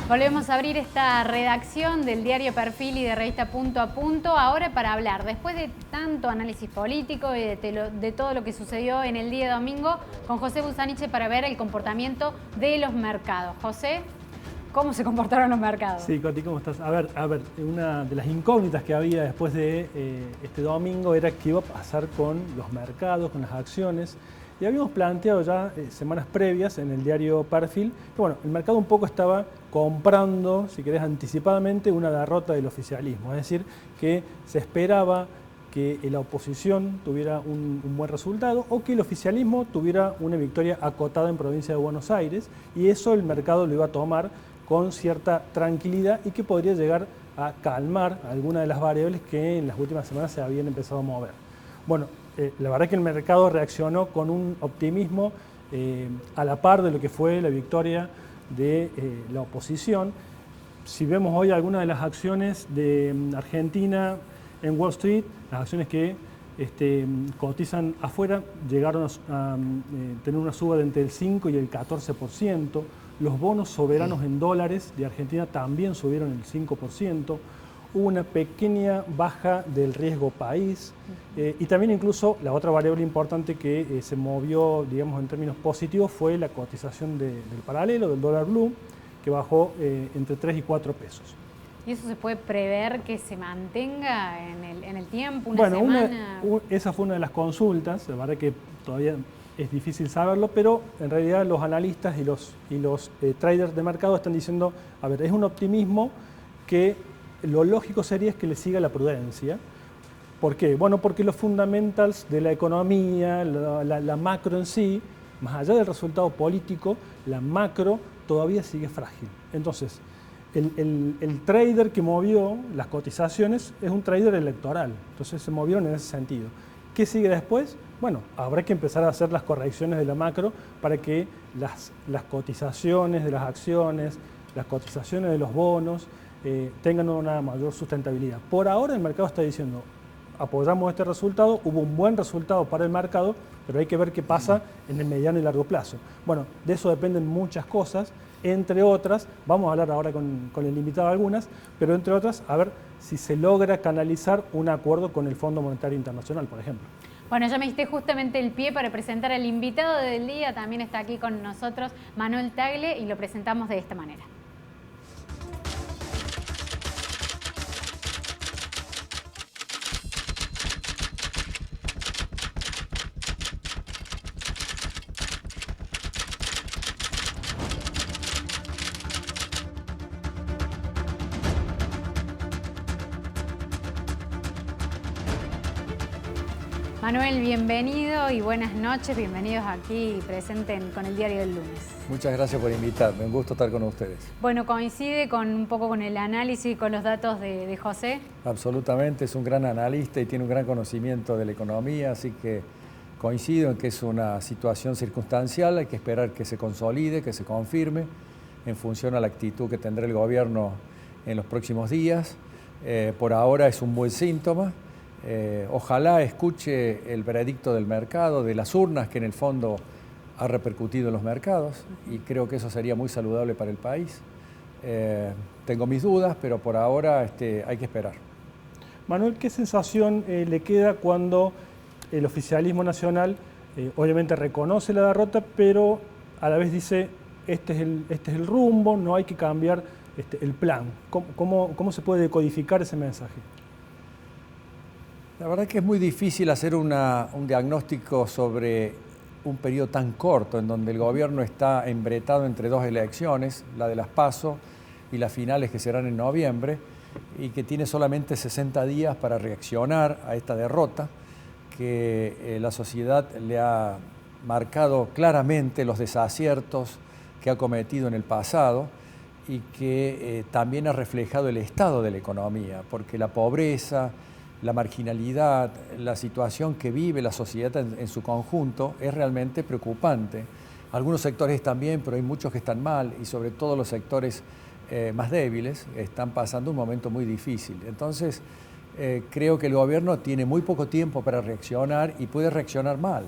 Volvemos a abrir esta redacción del diario Perfil y de revista Punto a Punto, ahora para hablar, después de tanto análisis político y de todo lo que sucedió en el día domingo, con José Busaniche para ver el comportamiento de los mercados. José, ¿cómo se comportaron los mercados? Sí, Coti, ¿cómo estás? A ver, una de las incógnitas que había después de este domingo era qué iba a pasar con los mercados, con las acciones. Y habíamos planteado ya semanas previas en el diario Perfil que bueno, el mercado un poco estaba comprando, si querés, anticipadamente una derrota del oficialismo. Es decir, que se esperaba que la oposición tuviera un buen resultado o que el oficialismo tuviera una victoria acotada en provincia de Buenos Aires, y eso el mercado lo iba a tomar con cierta tranquilidad y que podría llegar a calmar algunas de las variables que en las últimas semanas se habían empezado a mover. Bueno, la verdad que el mercado reaccionó con un optimismo a la par de lo que fue la victoria de la oposición. Si vemos hoy algunas de las acciones de Argentina en Wall Street, las acciones que cotizan afuera llegaron a tener una suba de entre el 5 y el 14%. Los bonos soberanos en dólares de Argentina también subieron el 5%. Hubo una pequeña baja del riesgo país y también incluso la otra variable importante que se movió, digamos, en términos positivos fue la cotización del paralelo, del dólar blue, que bajó entre 3 y 4 pesos. ¿Y eso se puede prever que se mantenga en el tiempo, una semana? Esa fue una de las consultas, la verdad que todavía es difícil saberlo, pero en realidad los analistas y los traders de mercado están diciendo, a ver, es un optimismo que lo lógico sería es que le siga la prudencia. ¿Por qué? Bueno, porque los fundamentals de la economía, la macro en sí, más allá del resultado político, la macro todavía sigue frágil. Entonces, el trader que movió las cotizaciones es un trader electoral, entonces se movieron en ese sentido. ¿Qué sigue después? Bueno, habrá que empezar a hacer las correcciones de la macro para que las cotizaciones de las acciones, las cotizaciones de los bonos, tengan una mayor sustentabilidad. Por ahora el mercado está diciendo, apoyamos este resultado, hubo un buen resultado para el mercado, pero hay que ver qué pasa en el mediano y largo plazo. Bueno, de eso dependen muchas cosas, entre otras, vamos a hablar ahora con el invitado algunas, pero entre otras, a ver si se logra canalizar un acuerdo con el Fondo Monetario Internacional, por ejemplo. Bueno, ya me diste justamente el pie para presentar al invitado del día, también está aquí con nosotros Manuel Tagle y lo presentamos de esta manera. Manuel, bienvenido y buenas noches, bienvenidos aquí presentes con el diario del lunes. Muchas gracias por invitarme, un gusto estar con ustedes. Bueno, ¿coincide un poco con el análisis y con los datos de José? Absolutamente, es un gran analista y tiene un gran conocimiento de la economía, así que coincido en que es una situación circunstancial, hay que esperar que se consolide, que se confirme en función a la actitud que tendrá el gobierno en los próximos días. Por ahora es un buen síntoma. Ojalá escuche el veredicto del mercado, de las urnas, que en el fondo ha repercutido en los mercados, y creo que eso sería muy saludable para el país. Tengo mis dudas, pero por ahora hay que esperar. Manuel, ¿qué sensación le queda cuando el oficialismo nacional obviamente reconoce la derrota, pero a la vez dice este es el rumbo, no hay que cambiar el plan? ¿Cómo se puede decodificar ese mensaje? La verdad que es muy difícil hacer un diagnóstico sobre un periodo tan corto en donde el gobierno está embretado entre dos elecciones, la de las PASO y las finales que serán en noviembre, y que tiene solamente 60 días para reaccionar a esta derrota, que la sociedad le ha marcado claramente los desaciertos que ha cometido en el pasado y que también ha reflejado el estado de la economía, porque la pobreza, la marginalidad, la situación que vive la sociedad en su conjunto es realmente preocupante. Algunos sectores están bien, pero hay muchos que están mal, y sobre todo los sectores más débiles están pasando un momento muy difícil. Entonces, creo que el gobierno tiene muy poco tiempo para reaccionar y puede reaccionar mal.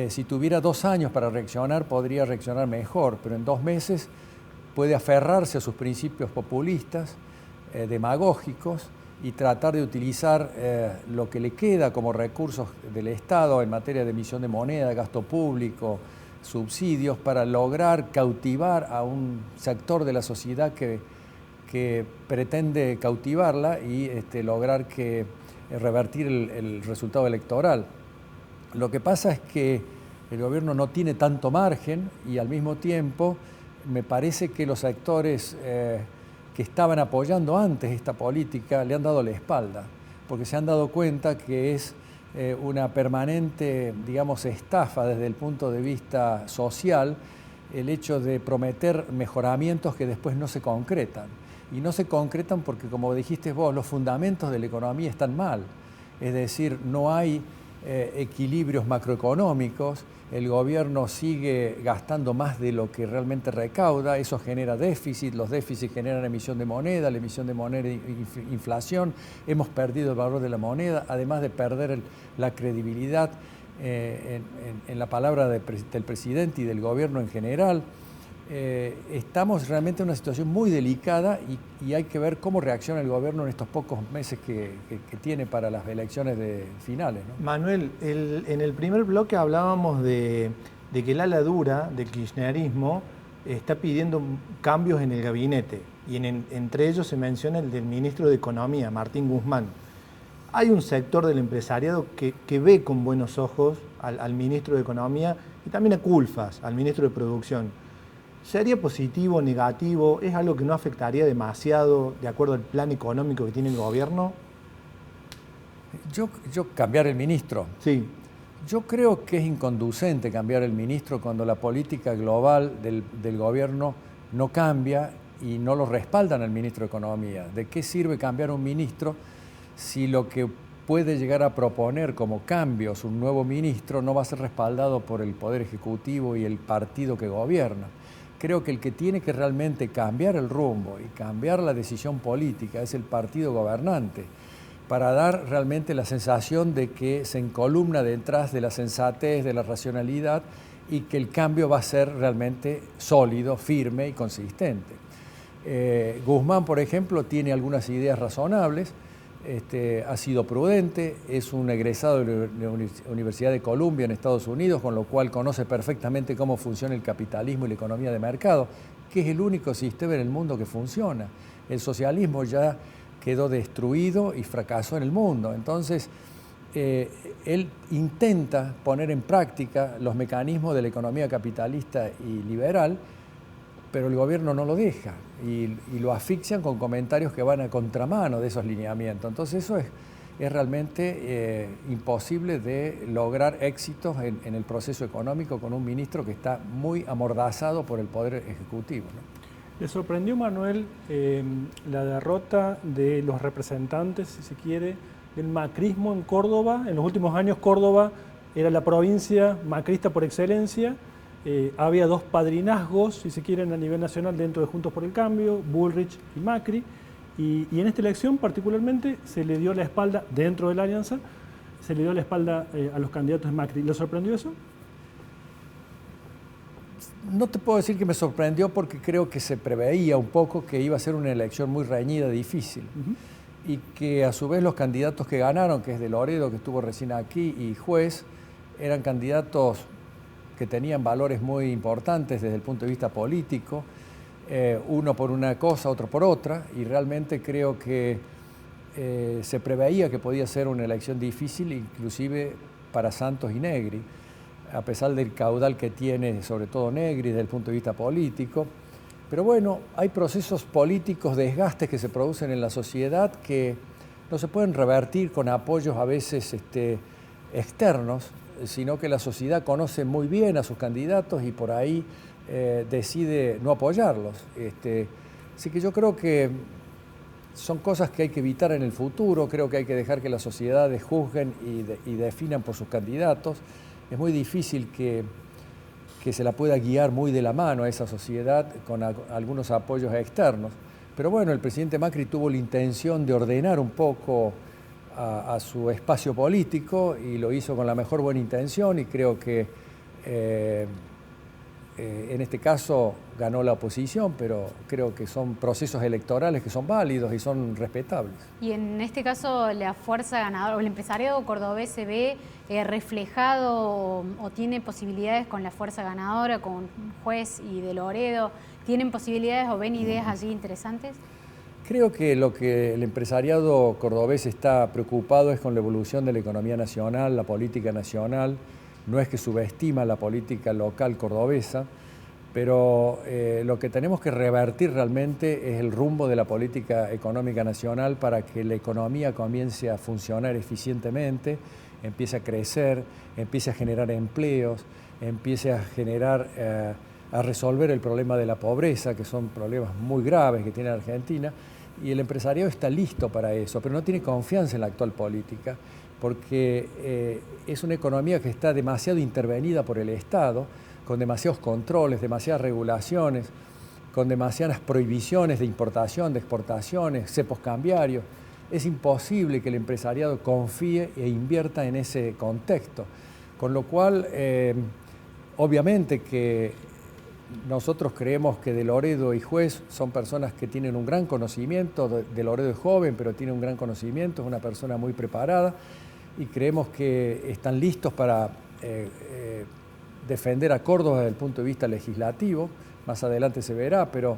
Si tuviera 2 años para reaccionar, podría reaccionar mejor, pero en 2 meses puede aferrarse a sus principios populistas, demagógicos, y tratar de utilizar lo que le queda como recursos del Estado en materia de emisión de moneda, gasto público, subsidios, para lograr cautivar a un sector de la sociedad que pretende cautivarla y lograr revertir el resultado electoral. Lo que pasa es que el gobierno no tiene tanto margen y al mismo tiempo me parece que los sectores que estaban apoyando antes esta política le han dado la espalda, porque se han dado cuenta que es una permanente, digamos, estafa desde el punto de vista social el hecho de prometer mejoramientos que después no se concretan. Y no se concretan porque, como dijiste vos, los fundamentos de la economía están mal. Es decir, no hay equilibrios macroeconómicos, el gobierno sigue gastando más de lo que realmente recauda, eso genera déficit, los déficits generan emisión de moneda, la emisión de moneda inflación, hemos perdido el valor de la moneda, además de perder la credibilidad en la palabra del presidente y del gobierno en general. Estamos realmente en una situación muy delicada y hay que ver cómo reacciona el gobierno en estos pocos meses que tiene para las elecciones finales, ¿no? Manuel, en el primer bloque hablábamos de que el ala dura del kirchnerismo está pidiendo cambios en el gabinete y entre ellos se menciona el del ministro de Economía, Martín Guzmán. Hay un sector del empresariado que ve con buenos ojos al ministro de Economía y también a Culfas, al ministro de Producción. ¿Sería positivo, negativo? ¿Es algo que no afectaría demasiado de acuerdo al plan económico que tiene el gobierno? Yo cambiar el ministro. Sí. Yo creo que es inconducente cambiar el ministro cuando la política global del gobierno no cambia y no lo respaldan al ministro de Economía. ¿De qué sirve cambiar un ministro si lo que puede llegar a proponer como cambios un nuevo ministro no va a ser respaldado por el Poder Ejecutivo y el partido que gobierna? Creo que el que tiene que realmente cambiar el rumbo y cambiar la decisión política es el partido gobernante, para dar realmente la sensación de que se encolumna detrás de la sensatez, de la racionalidad y que el cambio va a ser realmente sólido, firme y consistente. Guzmán, por ejemplo, tiene algunas ideas razonables, ha sido prudente, es un egresado de la Universidad de Columbia en Estados Unidos, con lo cual conoce perfectamente cómo funciona el capitalismo y la economía de mercado, que es el único sistema en el mundo que funciona. El socialismo ya quedó destruido y fracasó en el mundo. Entonces, él intenta poner en práctica los mecanismos de la economía capitalista y liberal, pero el gobierno no lo deja y lo asfixian con comentarios que van a contramano de esos lineamientos. Entonces eso es realmente imposible de lograr éxitos en el proceso económico con un ministro que está muy amordazado por el Poder Ejecutivo, ¿no? ¿Le sorprendió, Manuel, la derrota de los representantes, si se quiere, del macrismo en Córdoba? En los últimos años Córdoba era la provincia macrista por excelencia. Había dos padrinazgos, si se quieren, a nivel nacional dentro de Juntos por el Cambio, Bullrich y Macri, y en esta elección particularmente se le dio la espalda, dentro de la alianza, se le dio la espalda a los candidatos de Macri. ¿Le sorprendió eso? No te puedo decir que me sorprendió porque creo que se preveía un poco que iba a ser una elección muy reñida, difícil, y que a su vez los candidatos que ganaron, que es de Loredo, que estuvo recién aquí, y Juez, eran candidatos que tenían valores muy importantes desde el punto de vista político, uno por una cosa, otro por otra, y realmente creo que se preveía que podía ser una elección difícil, inclusive para Santos y Negri, a pesar del caudal que tiene, sobre todo Negri, desde el punto de vista político. Pero bueno, hay procesos políticos, desgastes que se producen en la sociedad que no se pueden revertir con apoyos a veces externos, sino que la sociedad conoce muy bien a sus candidatos y por ahí decide no apoyarlos. Así que yo creo que son cosas que hay que evitar en el futuro, creo que hay que dejar que las sociedades juzguen y definan por sus candidatos. Es muy difícil que se la pueda guiar muy de la mano a esa sociedad con algunos apoyos externos. Pero bueno, el presidente Macri tuvo la intención de ordenar un poco a su espacio político y lo hizo con la mejor buena intención y creo que en este caso ganó la oposición, pero creo que son procesos electorales que son válidos y son respetables. Y en este caso la fuerza ganadora o el empresariado cordobés se ve reflejado o tiene posibilidades con la fuerza ganadora, con Juez y de Loredo. ¿Tienen posibilidades o ven ideas allí interesantes? Creo que lo que el empresariado cordobés está preocupado es con la evolución de la economía nacional, la política nacional. No es que subestima la política local cordobesa, pero lo que tenemos que revertir realmente es el rumbo de la política económica nacional para que la economía comience a funcionar eficientemente, empiece a crecer, empiece a generar empleos, empiece a generar, a resolver el problema de la pobreza, que son problemas muy graves que tiene Argentina, y el empresariado está listo para eso, pero no tiene confianza en la actual política, porque es una economía que está demasiado intervenida por el Estado, con demasiados controles, demasiadas regulaciones, con demasiadas prohibiciones de importación, de exportaciones, cepos cambiarios. Es imposible que el empresariado confíe e invierta en ese contexto, con lo cual, obviamente que nosotros creemos que de Loredo y Juez son personas que tienen un gran conocimiento. De Loredo es joven, pero tiene un gran conocimiento, es una persona muy preparada, y creemos que están listos para defender a Córdoba desde el punto de vista legislativo. Más adelante se verá, pero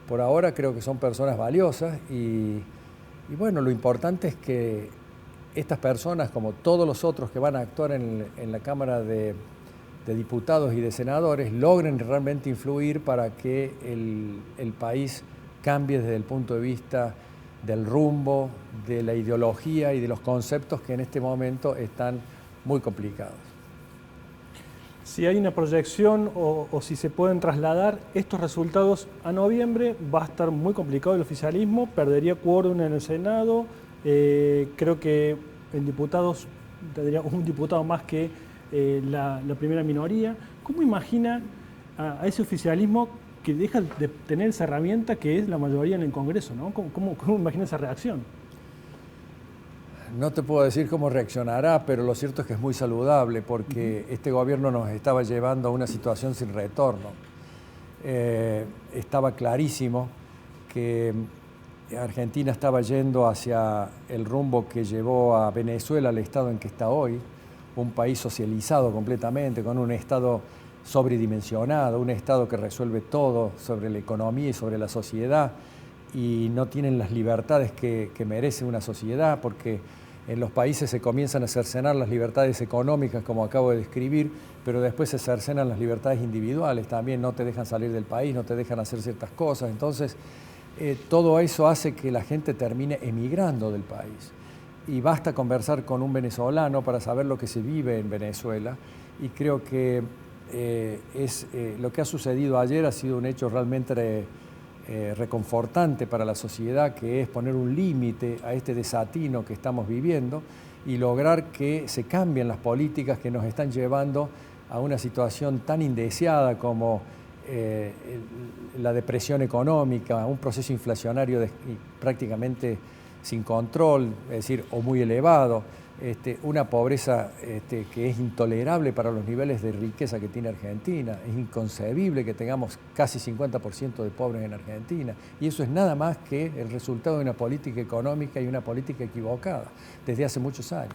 por ahora creo que son personas valiosas y bueno, lo importante es que estas personas, como todos los otros que van a actuar en la Cámara de Diputados y de Senadores, logren realmente influir para que el país cambie desde el punto de vista del rumbo, de la ideología y de los conceptos que en este momento están muy complicados. Si hay una proyección o si se pueden trasladar estos resultados a noviembre, va a estar muy complicado el oficialismo, perdería quórum en el Senado, creo que en diputados tendría un diputado más que la primera minoría. ¿Cómo imagina a ese oficialismo que deja de tener esa herramienta que es la mayoría en el Congreso, ¿no? ¿Cómo imagina esa reacción? No te puedo decir cómo reaccionará, pero lo cierto es que es muy saludable porque este gobierno nos estaba llevando a una situación sin retorno. Estaba clarísimo que Argentina estaba yendo hacia el rumbo que llevó a Venezuela al estado en que está hoy, un país socializado completamente, con un estado sobredimensionado, un estado que resuelve todo sobre la economía y sobre la sociedad, y no tienen las libertades que merece una sociedad, porque en los países se comienzan a cercenar las libertades económicas, como acabo de describir, pero después se cercenan las libertades individuales también, no te dejan salir del país, no te dejan hacer ciertas cosas. Entonces, todo eso hace que la gente termine emigrando del país. Y basta conversar con un venezolano para saber lo que se vive en Venezuela, y creo que lo que ha sucedido ayer ha sido un hecho realmente reconfortante para la sociedad, que es poner un límite a este desatino que estamos viviendo y lograr que se cambien las políticas que nos están llevando a una situación tan indeseada como la depresión económica, un proceso inflacionario prácticamente sin control, es decir, o muy elevado, una pobreza que es intolerable para los niveles de riqueza que tiene Argentina. Es inconcebible que tengamos casi 50% de pobres en Argentina, y eso es nada más que el resultado de una política económica y una política equivocada desde hace muchos años.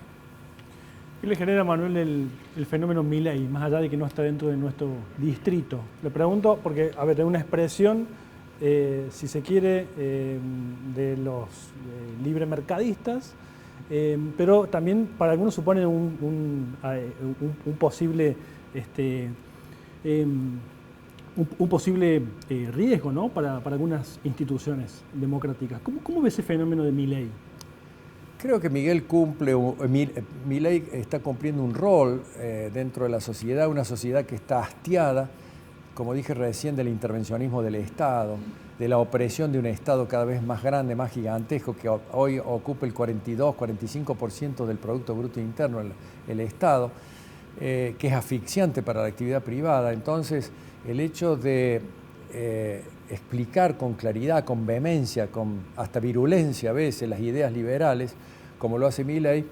¿Qué le genera, Manuel, el fenómeno Milei, más allá de que no está dentro de nuestro distrito? Le pregunto porque, a ver, es una expresión, si se quiere, de los libremercadistas, pero también para algunos supone un posible riesgo, ¿no? para algunas instituciones democráticas. ¿Cómo ve ese fenómeno de Milei? Creo que Milei está cumpliendo un rol dentro de la sociedad, una sociedad que está hastiada, como dije recién, del intervencionismo del Estado, de la opresión de un Estado cada vez más grande, más gigantesco, que hoy ocupa el 42-45% del Producto Bruto Interno, el Estado, que es asfixiante para la actividad privada. Entonces, el hecho de explicar con claridad, con vehemencia, con hasta virulencia a veces las ideas liberales, como lo hace Milei,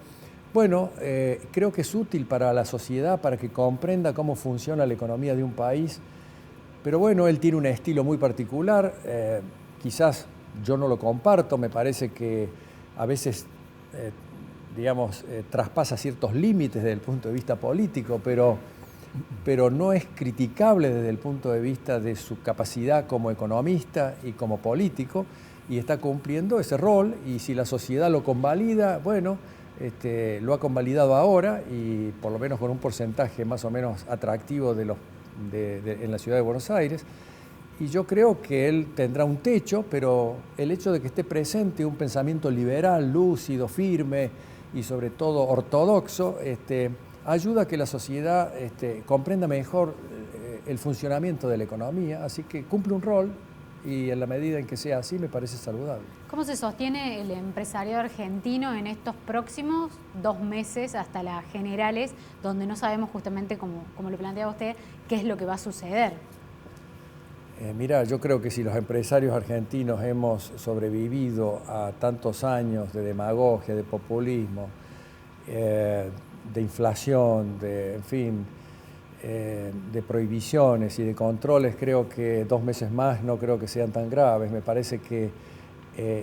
bueno, creo que es útil para la sociedad, para que comprenda cómo funciona la economía de un país, Pero bueno, él tiene un estilo muy particular, quizás yo no lo comparto, me parece que a veces, traspasa ciertos límites desde el punto de vista político, pero no es criticable desde el punto de vista de su capacidad como economista y como político, y está cumpliendo ese rol, y si la sociedad lo convalida, bueno, lo ha convalidado ahora, y por lo menos con un porcentaje más o menos atractivo en la ciudad de Buenos Aires, y yo creo que él tendrá un techo, pero el hecho de que esté presente un pensamiento liberal, lúcido, firme y sobre todo ortodoxo, ayuda a que la sociedad comprenda mejor el funcionamiento de la economía, así que cumple un rol y en la medida en que sea así me parece saludable. ¿Cómo se sostiene el empresariado argentino en estos próximos 2 meses hasta las generales, donde no sabemos justamente, como lo planteaba usted, qué es lo que va a suceder? Mira, yo creo que si los empresarios argentinos hemos sobrevivido a tantos años de demagogia, de populismo, de inflación, de prohibiciones y de controles, creo que 2 meses más no creo que sean tan graves. Me parece que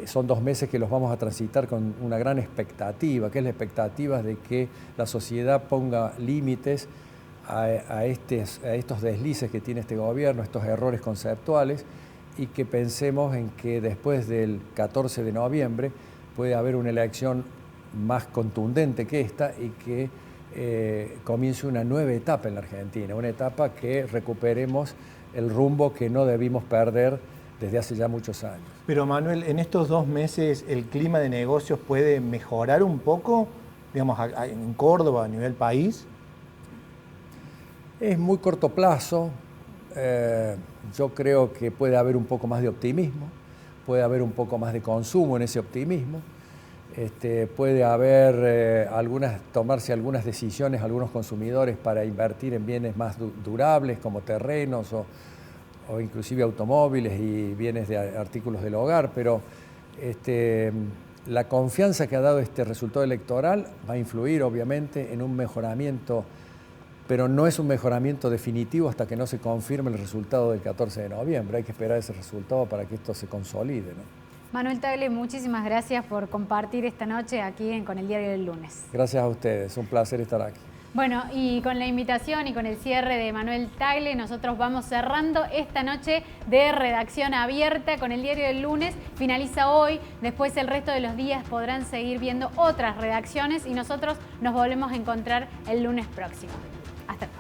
son 2 meses que los vamos a transitar con una gran expectativa, que es la expectativa de que la sociedad ponga límites a estos deslices que tiene este gobierno, estos errores conceptuales, y que pensemos en que después del 14 de noviembre puede haber una elección más contundente que esta y que comience una nueva etapa en la Argentina, una etapa que recuperemos el rumbo que no debimos perder desde hace ya muchos años. Pero Manuel, en estos 2 meses el clima de negocios puede mejorar un poco, digamos, en Córdoba, a nivel país. Es muy corto plazo, yo creo que puede haber un poco más de optimismo, puede haber un poco más de consumo en ese optimismo, puede haber tomarse algunas decisiones algunos consumidores para invertir en bienes más durables como terrenos o inclusive automóviles y bienes de artículos del hogar, pero la confianza que ha dado este resultado electoral va a influir obviamente en un mejoramiento, pero no es un mejoramiento definitivo hasta que no se confirme el resultado del 14 de noviembre. Hay que esperar ese resultado para que esto se consolide, ¿no? Manuel Tagle, muchísimas gracias por compartir esta noche aquí Con el Diario del Lunes. Gracias a ustedes, un placer estar aquí. Bueno, y con la invitación y con el cierre de Manuel Tagle, nosotros vamos cerrando esta noche de redacción abierta con el Diario del Lunes. Finaliza hoy, después el resto de los días podrán seguir viendo otras redacciones y nosotros nos volvemos a encontrar el lunes próximo. Hasta luego.